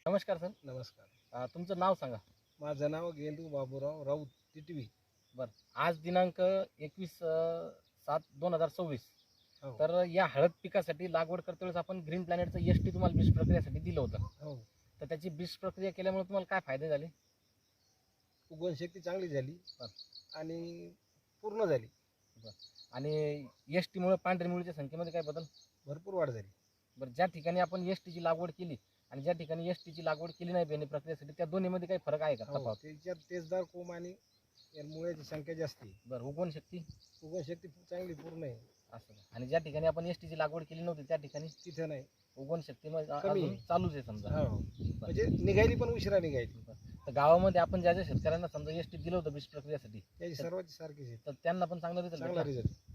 नमस्कार सर. नमस्कार. तुमचं नाव सांगा. माझं नाव गेंदू बाबूराव राऊत टिटवी. बरं, आज दिनांक 21/7/2024. हो तर या हळद पिकासाठी लागवड करते वेळेस आपण ग्रीन प्लॅनेटचं एसटी तुम्हाला बीज प्रक्रियेसाठी दिलं होतं. हो. तर त्याची बीज प्रक्रिया केल्यामुळे तुम्हाला काय फायदे झाले? उगवण शक्ती चांगली झाली बरं. आणि पूर्ण झाली. आणि एसटीमुळे पांढरी मुळीच्या संख्येमध्ये काय बदल? भरपूर वाढ झाली. बरं, ज्या ठिकाणी आपण एसटीची लागवड केली आणि ज्या ठिकाणी एसटीची लागवड केली नाही बेने प्रक्रियेसाठी, त्या दोन्हीमध्ये काही फरक आहे का? हो, तफावत? त्याच्यात तेजदार कोंब आणि मुळ्याची संख्या जास्त आहे. बरं, उगवण शक्ती उगवण शक्ती चांगली पूर्ण आहे. असं. आणि ज्या ठिकाणी आपण एसटीची लागवड केली नव्हती त्या ठिकाणी तिथं नाही. उगवण शक्ती कमी अजून आहे. चालूच आहे समजा. हो, म्हणजे निघायली पण उशिरा निघायली. तर गावामध्ये आपण ज्या ज्या शेतकऱ्यांना समजा एसटी दिलं होतं बीज प्रक्रियेसाठी, त्याची सर्वांची सारखीच आहे. तर त्यांना पण चांगला रिझल्ट चांगला भेटला. रिझल्ट.